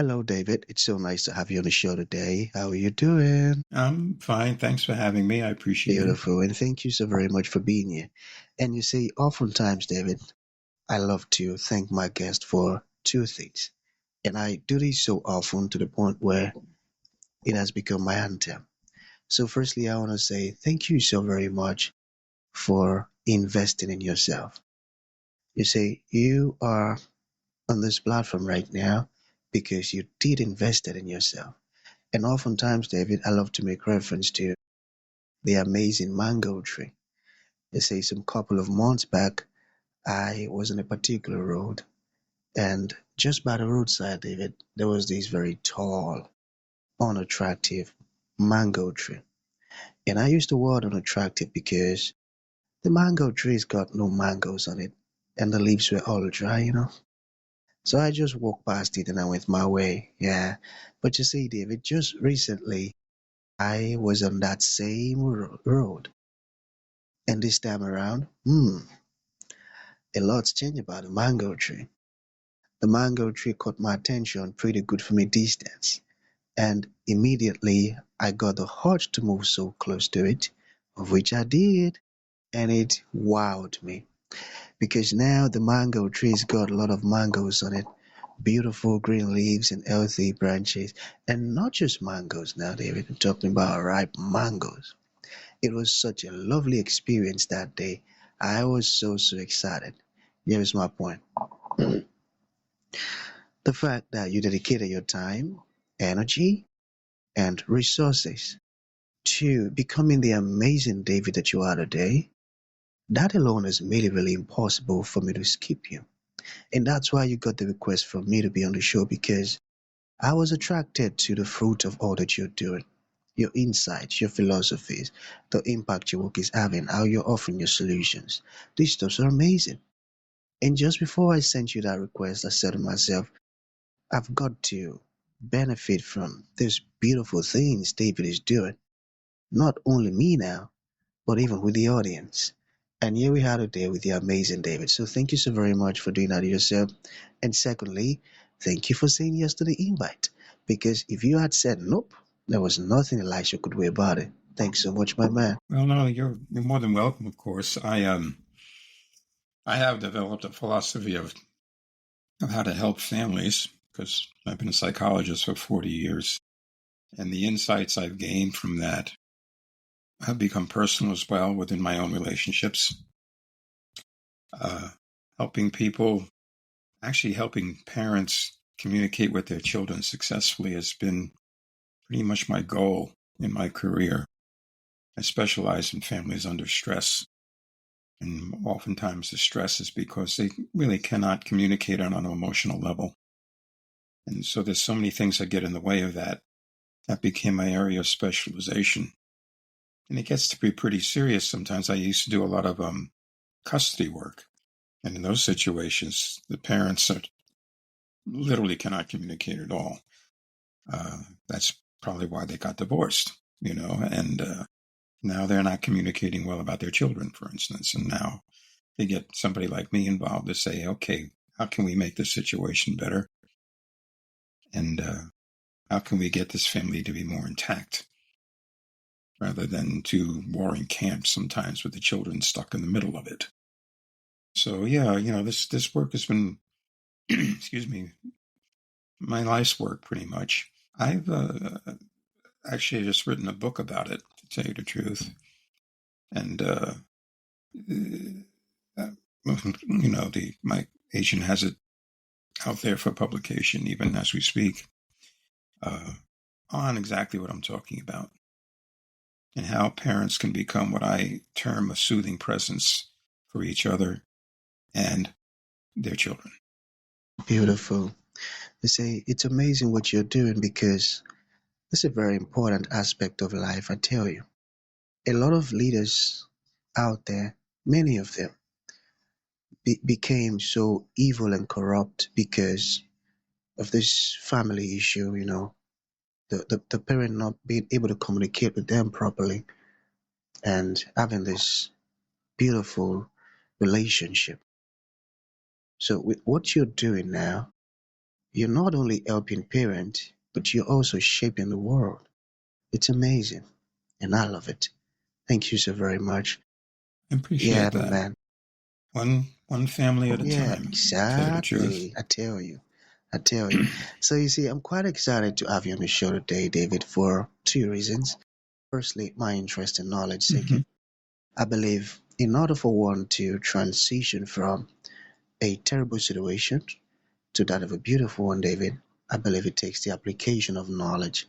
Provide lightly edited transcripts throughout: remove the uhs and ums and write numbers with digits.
Hello, David. It's so nice to have you on the show today. How are you doing? I'm fine. Thanks for having me. I appreciate it. Beautiful. And thank you so very much for being here. And you see, oftentimes, David, I love to thank my guest for two things. And I do this so often to the point where it has become my anthem. So, firstly, I want to say thank you so very much for investing in yourself. You see, you are on this platform right now because you did invest it in yourself. And oftentimes, David, I love to make reference to the amazing mango tree. They say some couple of months back, I was on a particular road, and just by the roadside, David, there was this very tall, unattractive mango tree. And I used the word unattractive because the mango tree's got no mangoes on it, and the leaves were all dry. So I just walked past it and I went my way. Yeah. But you see, David, just recently, I was on that same road. And this time around, a lot's changed about the mango tree. The mango tree caught my attention pretty good from a distance, and immediately I got the urge to move so close to it, of which I did, and it wowed me because now the mango tree's got a lot of mangoes on it, beautiful green leaves and healthy branches, and not just mangoes now, David. I'm talking about ripe mangoes. It was such a lovely experience that day. I was so excited. Here's my point. The fact that you dedicated your time, energy, and resources to becoming the amazing David that you are today, that alone has made it really impossible for me to skip you. And that's why you got the request from me to be on the show because I was attracted to the fruit of all that you're doing. Your insights, your philosophies, the impact your work is having, how you're offering your solutions. These stuffs are amazing. And just before I sent you that request, I said to myself, I've got to benefit from these beautiful things David is doing. Not only me now, but even with the audience. And here we are today with the amazing David. So thank you so very much for doing that yourself. And secondly, thank you for saying yes to the invite. Because if you had said nope, there was nothing Elisha could do about it. Thanks so much, my man. Well, no, you're more than welcome, of course. I have developed a philosophy of how to help families because I've been a psychologist for 40 years, and the insights I've gained from that have become personal as well within my own relationships. Uh, Helping people, actually helping parents communicate with their children successfully has been pretty much my goal in my career. I specialize in families under stress. And oftentimes the stress is because they really cannot communicate on an emotional level. And so there's so many things that get in the way of that. That became my area of specialization. And it gets to be pretty serious sometimes. I used to do a lot of custody work. And in those situations, the parents literally cannot communicate at all. That's probably why they got divorced, and now they're not communicating well about their children, for instance. And now they get somebody like me involved to say, okay, how can we make this situation better? And how can we get this family to be more intact rather than two warring camps sometimes with the children stuck in the middle of it? So yeah, this work has been, excuse me, my life's work pretty much. I've actually just written a book about it, to tell you the truth. And my agent has it out there for publication, even as we speak, on exactly what I'm talking about and how parents can become what I term a soothing presence for each other and their children. Beautiful. They say it's amazing what you're doing because it's a very important aspect of life, I tell you. A lot of leaders out there, many of them, became so evil and corrupt because of this family issue. The parent not being able to communicate with them properly and having this beautiful relationship. So with what you're doing now, You're not only helping parent, but you're also shaping the world. It's amazing, and I love it. Thank you so very much. I Yeah, appreciate my that. man. One family at a Yeah, time, to tell you the truth. exactly. I tell you. I tell you. So you see, I'm quite excited to have you on the show today, David, for two reasons. Firstly, my interest in knowledge Hmm. seeking. I believe in order for one to transition from a terrible situation to that of a beautiful one, David, I believe it takes the application of knowledge,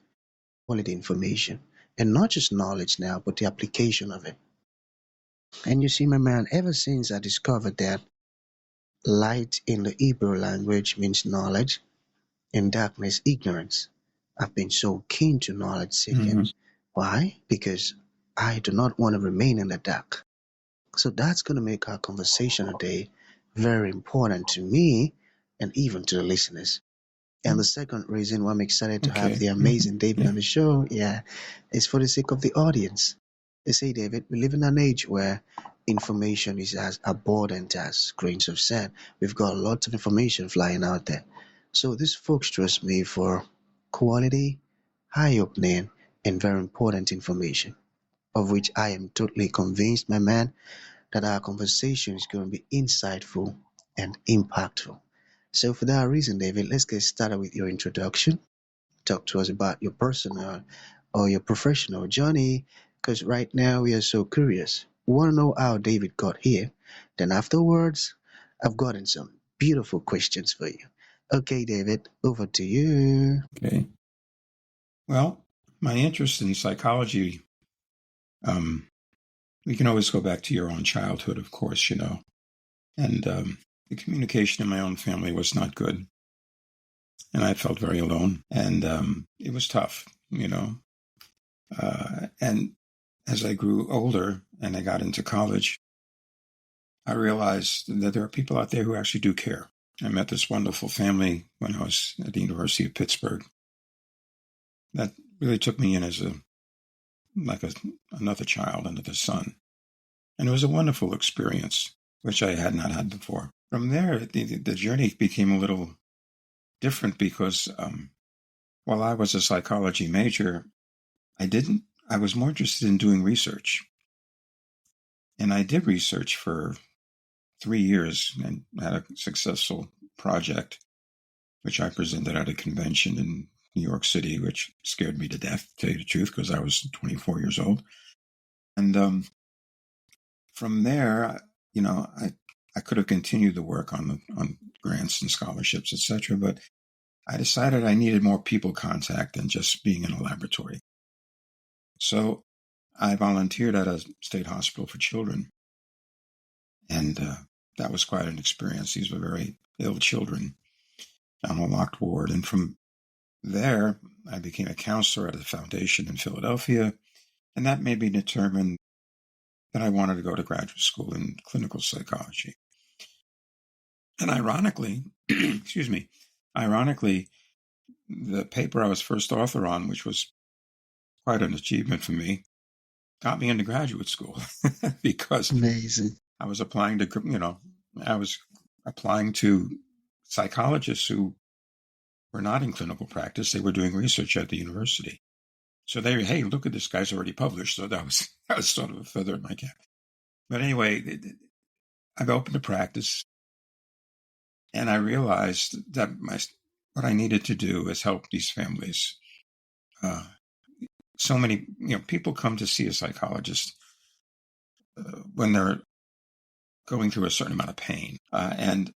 quality information, and not just knowledge now, but the application of it. And you see, my man, ever since I discovered that light in the Hebrew language means knowledge and darkness ignorance, I've been so keen to knowledge seeking. Hmm. Why? Because I do not want to remain in the dark. So that's going to make our conversation today very important to me and even to the listeners. And the second reason why I'm excited to have Okay. the Hmm. amazing David Yeah. on the show, yeah, is for the sake of the audience. They say, David, we live in an age where information is as abundant as grains of sand. We've got lots of information flying out there. So these folks trust me for quality, high opening, and very important information, of which I am totally convinced, my man, that our conversation is going to be insightful and impactful. So, for that reason, David, let's get started with your introduction. Talk to us about your personal or your professional journey, because right now we are so curious. We want to know how David got here. Then, afterwards, I've gotten some beautiful questions for you. Okay, David, over to you. Okay. Well, my interest in psychology, um, we can always go back to your own childhood, of course, and the communication in my own family was not good. And I felt very alone. And it was tough, And as I grew older and I got into college, I realized that there are people out there who actually do care. I met this wonderful family when I was at the University of Pittsburgh that really took me in as another child, another son. And it was a wonderful experience, which I had not had before. From there, the journey became a little different because while I was a psychology major, I was more interested in doing research. And I did research for 3 years and had a successful project, which I presented at a convention in New York City, which scared me to death, to tell you the truth, because I was 24 years old. And from there, I could have continued the work on grants and scholarships, etc. But I decided I needed more people contact than just being in a laboratory. So I volunteered at a state hospital for children, and that was quite an experience. These were very ill children on a locked ward, and from there, I became a counselor at a foundation in Philadelphia, and that made me determine that I wanted to go to graduate school in clinical psychology. And ironically, excuse me, ironically, the paper I was first author on, which was quite an achievement for me, got me into graduate school because Amazing. I was applying to, I was applying to psychologists who were not in clinical practice. They were doing research at the university. So hey, look at this guy's already published. So that was sort of a feather in my cap. But anyway, I've opened a practice, and I realized that what I needed to do is help these families. Uh, so many people come to see a psychologist when they're going through a certain amount of pain, and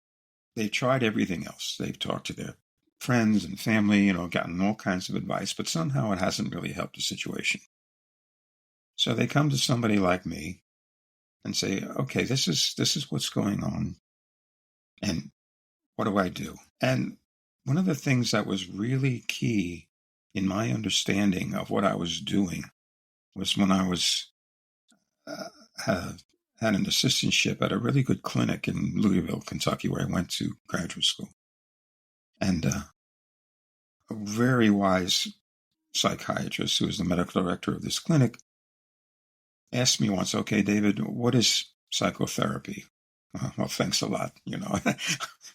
they've tried everything else. They've talked to their friends and family, gotten all kinds of advice, but somehow it hasn't really helped the situation. So they come to somebody like me and say, okay, this is what's going on, and what do I do? And one of the things that was really key in my understanding of what I was doing was when I was uh, had an assistantship at a really good clinic in Louisville, Kentucky, where I went to graduate school. And a very wise psychiatrist, who was the medical director of this clinic, asked me once, okay, David, what is psychotherapy? Well, thanks a lot,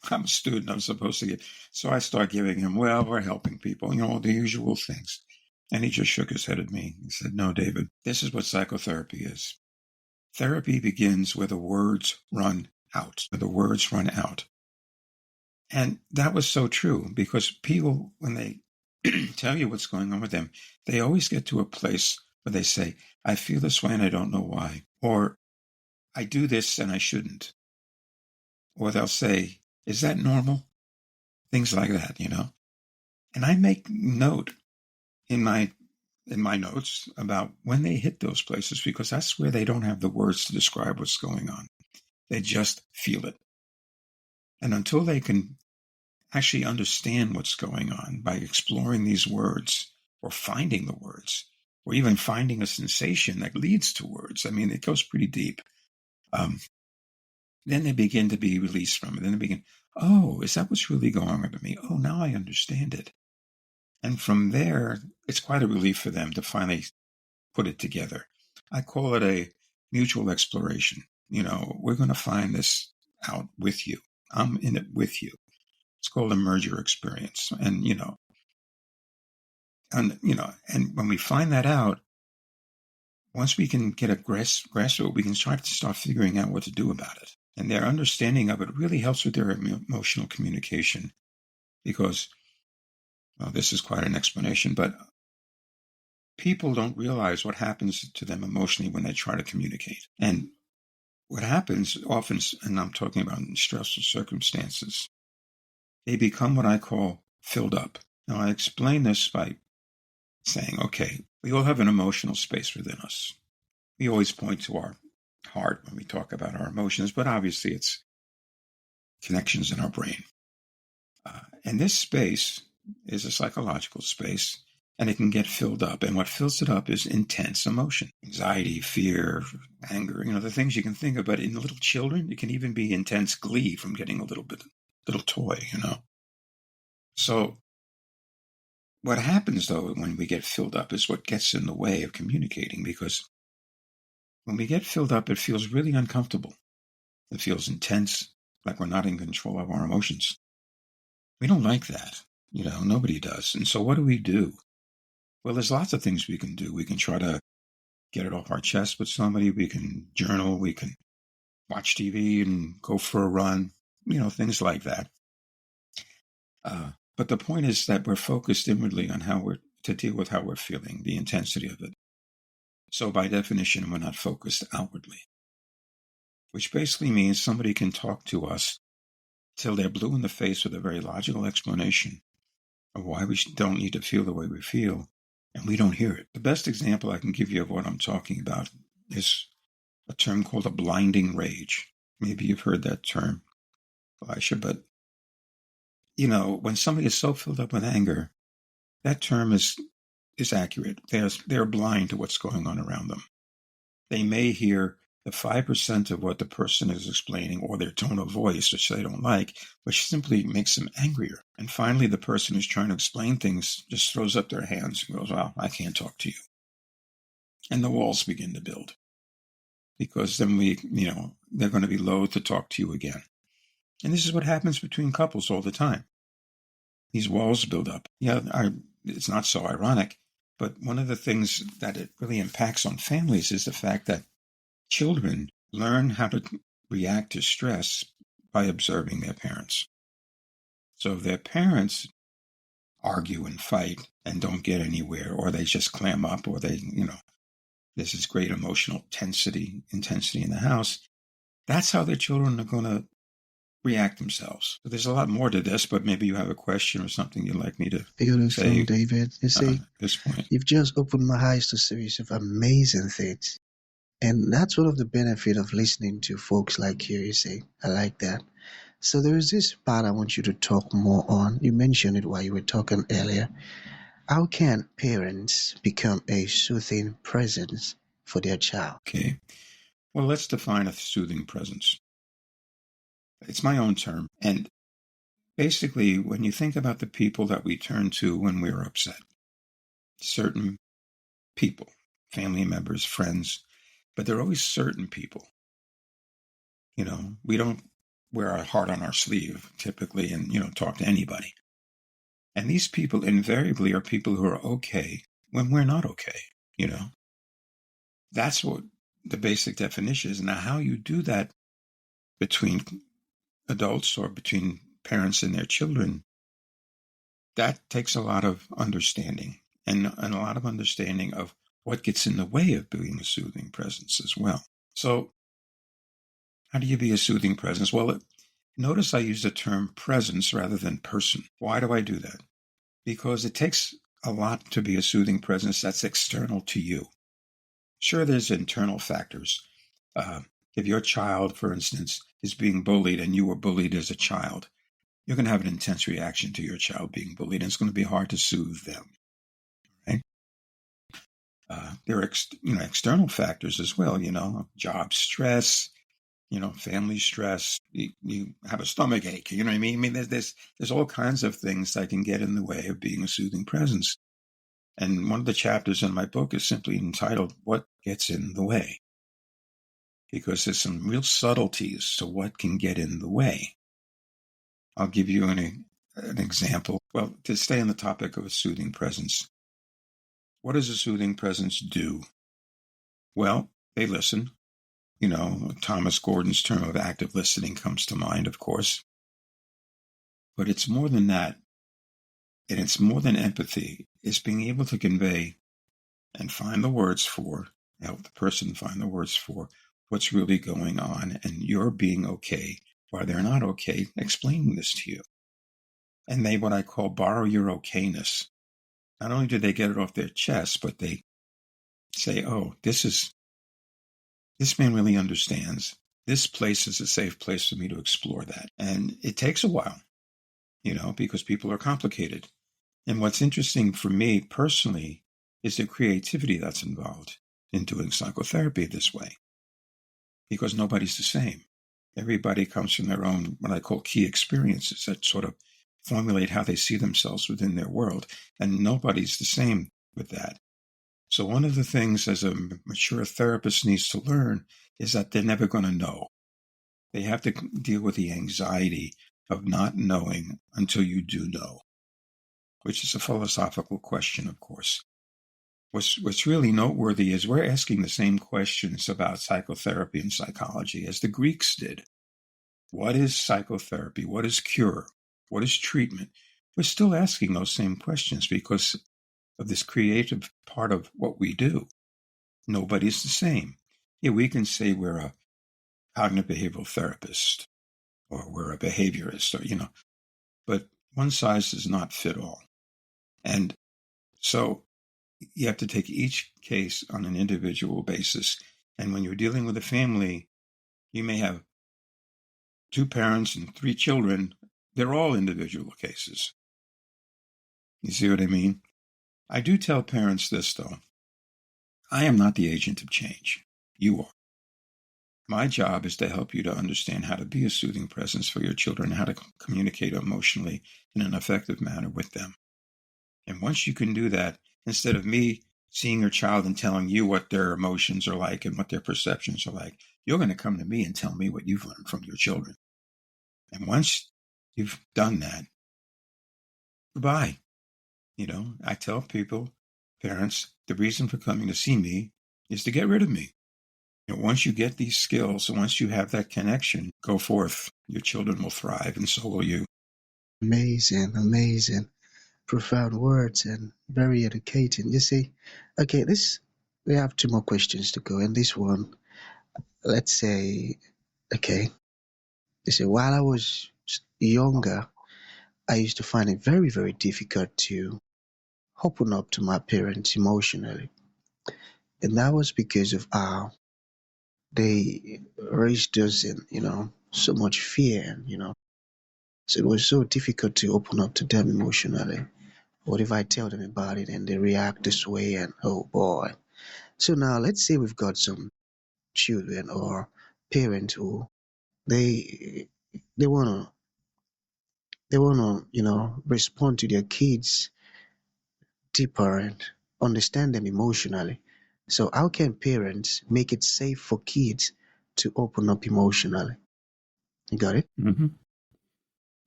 I'm a student. I'm supposed to get. So I start giving him, well, we're helping people, the usual things. And he just shook his head at me. He said, no, David, this is what psychotherapy is. Therapy begins where the words run out, where the words run out. And that was so true, because people, when they tell you what's going on with them, they always get to a place where they say, I feel this way and I don't know why. Or I do this and I shouldn't. Or they'll say, is that normal? Things like that, And I make note in my notes about when they hit those places, because that's where they don't have the words to describe what's going on. They just feel it. And until they can actually understand what's going on by exploring these words, or finding the words, or even finding a sensation that leads to words, I mean, it goes pretty deep. Then they begin to be released from it. Then they begin, oh, is that what's really going on with me? Oh, now I understand it. And from there, it's quite a relief for them to finally put it together. I call it a mutual exploration. We're going to find this out with you. I'm in it with you. It's called a merger experience. And and when we find that out, once we can get a grasp of it, we can start figuring out what to do about it. And their understanding of it really helps with their emotional communication, because, well, this is quite an explanation, but people don't realize what happens to them emotionally when they try to communicate. And what happens often, and I'm talking about in stressful circumstances, they become what I call filled up. Now, I explain this by saying, okay, we all have an emotional space within us. We always point to our heart when we talk about our emotions, but obviously it's connections in our brain. And this space is a psychological space, and it can get filled up. And what fills it up is intense emotion, anxiety, fear, anger, the things you can think of. But in little children, it can even be intense glee from getting a little toy, So what happens, though, when we get filled up is what gets in the way of communicating, because when we get filled up, it feels really uncomfortable. It feels intense, like we're not in control of our emotions. We don't like that. Nobody does. And so what do? Well, there's lots of things we can do. We can try to get it off our chest with somebody. We can journal. We can watch TV and go for a run, things like that. But the point is that we're focused inwardly on to deal with how we're feeling, the intensity of it. So by definition, we're not focused outwardly, which basically means somebody can talk to us till they're blue in the face with a very logical explanation of why we don't need to feel the way we feel, and we don't hear it. The best example I can give you of what I'm talking about is a term called a blinding rage. Maybe you've heard that term, Elisha, but when somebody is so filled up with anger, that term is accurate. They're blind to what's going on around them. They may hear the 5% of what the person is explaining, or their tone of voice, which they don't like, which simply makes them angrier. And finally, the person who's trying to explain things just throws up their hands and goes, well, I can't talk to you. And the walls begin to build, because then they're going to be loath to talk to you again. And this is what happens between couples all the time. These walls build up. Yeah, it's not so ironic, but one of the things that it really impacts on families is the fact that children learn how to react to stress by observing their parents. So if their parents argue and fight and don't get anywhere, or they just clam up, or there's this great emotional intensity in the house, that's how their children are going to react themselves. So there's a lot more to this, but maybe you have a question or something you'd like me to Beautiful, say. David. You see, At this point, you've just opened my eyes to a series of amazing things. And that's one of the benefits of listening to folks like you, you see. I like that. So there is this part I want you to talk more on. You mentioned it while you were talking earlier. How can parents become a soothing presence for their child? okay. Well, let's define a soothing presence. It's my own term. And basically, when you think about the people that we turn to when we're upset, certain people, family members, friends, but there are always certain people. We don't wear our heart on our sleeve typically and, talk to anybody. And these people invariably are people who are okay when we're not okay, you know. That's what the basic definition is. Now, how you do that between adults or between parents and their children, that takes a lot of understanding and a lot of understanding of what gets in the way of being a soothing presence as well. So how do you be a soothing presence? Well, notice I use the term presence rather than person. Why do I do that? Because it takes a lot to be a soothing presence that's external to you. Sure, there's internal factors. If your child, for instance, is being bullied and you were bullied as a child, you're going to have an intense reaction to your child being bullied, and it's going to be hard to soothe them. Right? There are external factors as well. Job stress, family stress. You have a stomach ache. You know what I mean? I mean, there's all kinds of things that can get in the way of being a soothing presence. And one of the chapters in my book is simply entitled "What Gets in the Way," because there's some real subtleties to what can get in the way. I'll give you an example. Well, to stay on the topic of a soothing presence, what does a soothing presence do? Well, they listen. Thomas Gordon's term of active listening comes to mind, of course. But it's more than that, and it's more than empathy. It's being able to convey and find the words for, help the person find the words for what's really going on, and you're being okay while they're not okay, explaining this to you. And they, what I call, borrow your okayness. Not only do they get it off their chest, but they say, oh, this man really understands. This place is a safe place for me to explore that. And it takes a while, because people are complicated. And what's interesting for me personally is the creativity that's involved in doing psychotherapy this way, because nobody's the same. Everybody comes from their own, what I call, key experiences that sort of formulate how they see themselves within their world. And nobody's the same with that. So one of the things as a mature therapist needs to learn is that they're never going to know. They have to deal with the anxiety of not knowing until you do know, which is a philosophical question, of course. What's really noteworthy is we're asking the same questions about psychotherapy and psychology as the Greeks did. What is psychotherapy? What is cure? What is treatment? We're still asking those same questions because of this creative part of what we do. Nobody's the same. Yeah, we can say we're a cognitive behavioral therapist or we're a behaviorist or, but one size does not fit all. And so you have to take each case on an individual basis. And when you're dealing with a family, you may have 2 parents and 3 children. They're all individual cases. You see what I mean? I do tell parents this, though. I am not the agent of change. You are. My job is to help you to understand how to be a soothing presence for your children, how to communicate emotionally in an effective manner with them. And once you can do that, instead of me seeing your child and telling you what their emotions are like and what their perceptions are like, you're going to come to me and tell me what you've learned from your children. And once you've done that, goodbye. I tell people, parents, the reason for coming to see me is to get rid of me. Once you get these skills and once you have that connection, go forth. Your children will thrive and so will you. Amazing, amazing. Profound words and very educating. You see, okay, we have 2 more questions to go. And this one, let's say, okay, you see, while I was younger, I used to find it very, very difficult to open up to my parents emotionally. And that was because of how they raised us in, so much fear, and. So it was so difficult to open up to them emotionally. What if I tell them about it and they react this way, and oh boy. So now let's say we've got some children or parents who they they wanna respond to their kids deeper and understand them emotionally. So how can parents make it safe for kids to open up emotionally? You got it? Mm-hmm.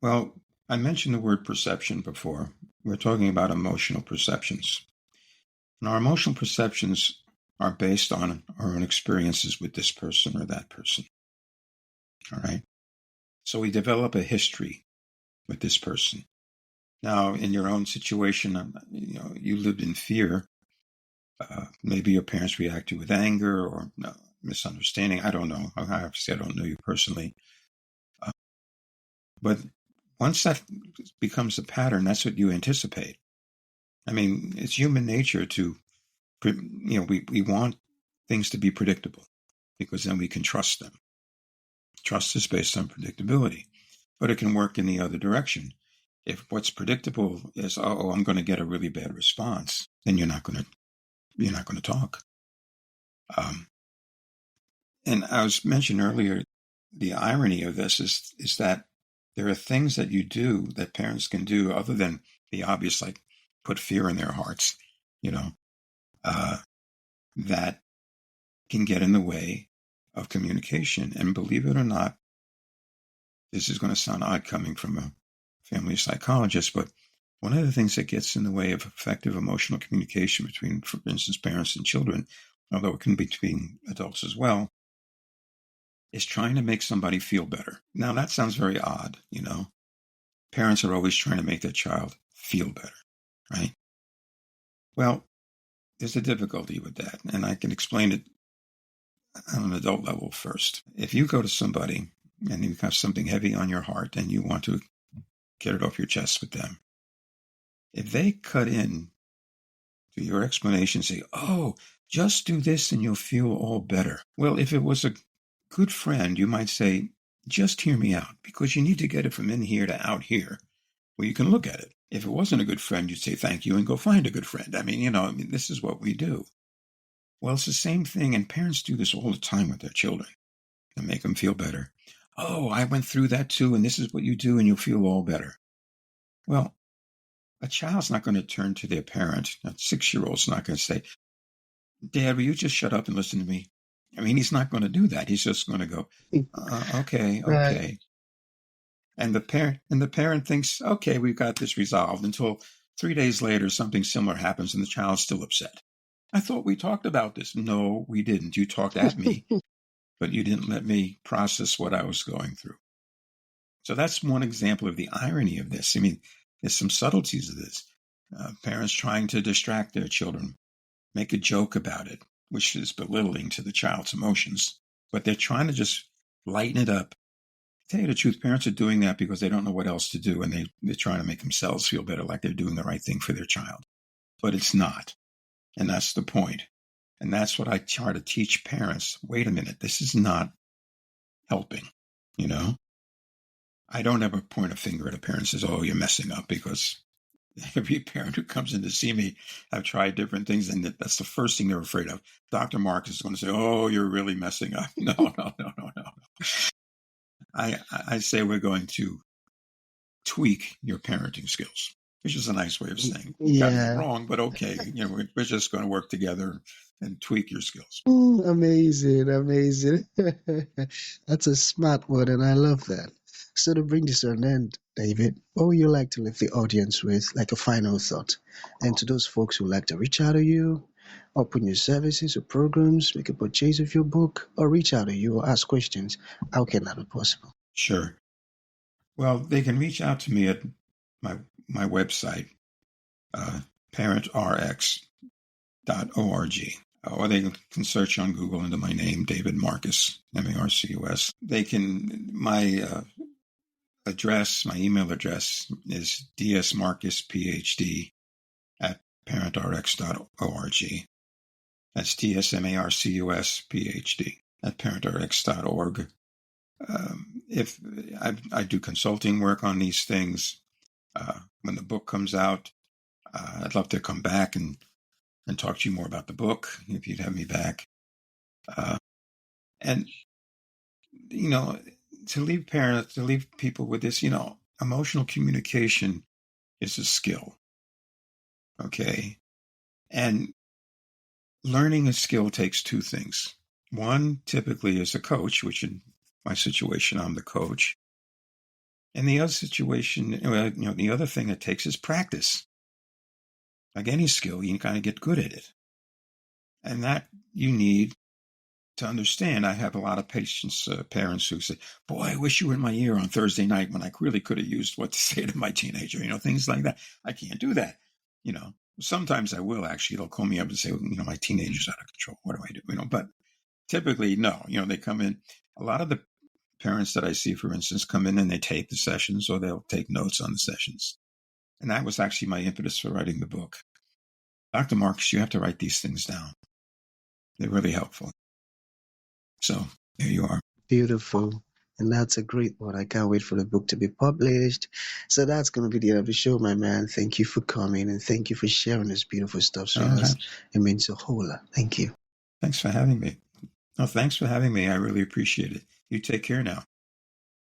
Well, I mentioned the word perception before. We're talking about emotional perceptions. And our emotional perceptions are based on our own experiences with this person or that person. All right. So we develop a history with this person. Now, in your own situation, you lived in fear. Maybe your parents reacted with anger or misunderstanding. I don't know. Obviously, I don't know you personally. Uh, but once that becomes a pattern, that's what you anticipate. I mean, it's human nature to, we want things to be predictable because then we can trust them. Trust is based on predictability, but it can work in the other direction. If what's predictable is, oh, I'm going to get a really bad response, then you're not going to talk. And I was mentioned earlier, the irony of this is that there are things that you do that parents can do other than the obvious, like put fear in their hearts, you know, uh, that can get in the way of communication. And believe it or not, this is going to sound odd coming from a family psychologist, but one of the things that gets in the way of effective emotional communication between, for instance, parents and children, although it can be between adults as well, is trying to make somebody feel better. Now, that sounds very odd, Parents are always trying to make their child feel better, right? Well, there's a difficulty with that, and I can explain it on an adult level first. If you go to somebody and you have something heavy on your heart and you want to get it off your chest with them, if they cut in to your explanation, say, oh, just do this and you'll feel all better. Well, if it was a good friend, you might say, just hear me out because you need to get it from in here to out here where you can look at it. If it wasn't a good friend, you'd say thank you and go find a good friend. This is what we do. Well, it's the same thing, and parents do this all the time with their children to make them feel better. Oh, I went through that too, and this is what you do, and you'll feel all better. Well, a child's not going to turn to their parent. A 6-year-old's not going to say, Dad, will you just shut up and listen to me? I mean, he's not going to do that. He's just going to go, okay, Right. okay. And the parent thinks, okay, we've got this resolved until 3 days later, something similar happens and the child's still upset. I thought we talked about this. No, we didn't. You talked at me, but you didn't let me process what I was going through. So that's one example of the irony of this. I mean, there's some subtleties of this. Parents trying to distract their children, make a joke about it, which is belittling to the child's emotions, but they're trying to just lighten it up. Tell you the truth, parents are doing that because they don't know what else to do, and they're trying to make themselves feel better, like they're doing the right thing for their child. But it's not. And that's the point. And that's what I try to teach parents. Wait a minute, this is not helping, you know? I don't ever point a finger at a parent and says, oh, you're messing up, because every parent who comes in to see me, I've tried different things, and that's the first thing they're afraid of. Dr. Marcus is going to say, oh, you're really messing up. No, no, no, no, no. I say we're going to tweak your parenting skills, which is a nice way of saying you got it Yeah. wrong, but okay, we're just going to work together and tweak your skills. Amazing, amazing. That's a smart word, and I love that. So to bring this to an end, David, what would you like to leave the audience with, like a final thought? And to those folks who like to reach out to you, open your services or programs, make a purchase of your book, or reach out to you or ask questions, how can that be possible? Sure. Well, they can reach out to me at my my website, uh, parentrx.org, or they can search on Google under my name, David Marcus, Marcus. They can, my my email address is dsmarcusphd at parentrx.org. That's dsmarcusphd at parentrx.org. If I do consulting work on these things, when the book comes out, I'd love to come back and talk to you more about the book if you'd have me back. And to leave people with this, emotional communication is a skill. Okay, and learning a skill takes two things. One typically is a coach, which my situation, I'm the coach. And the other situation, the other thing it takes is practice. Like any skill, you kind of get good at it. And that you need to understand. I have a lot of patients, parents who say, boy, I wish you were in my ear on Thursday night when I really could have used what to say to my teenager, things like that. I can't do that. Sometimes I will actually. They'll call me up and say, my teenager's out of control. What do I do? But typically, no. They come in. A lot of the parents that I see, for instance, come in and they tape the sessions or they'll take notes on the sessions. And that was actually my impetus for writing the book. Dr. Marcus, you have to write these things down. They're really helpful. So there you are. Beautiful. And that's a great one. I can't wait for the book to be published. So that's going to be the end of the show, my man. Thank you for coming and thank you for sharing this beautiful stuff with us. It means a whole lot. Thank you. Thanks for having me. No, thanks for having me. I really appreciate it. You take care now.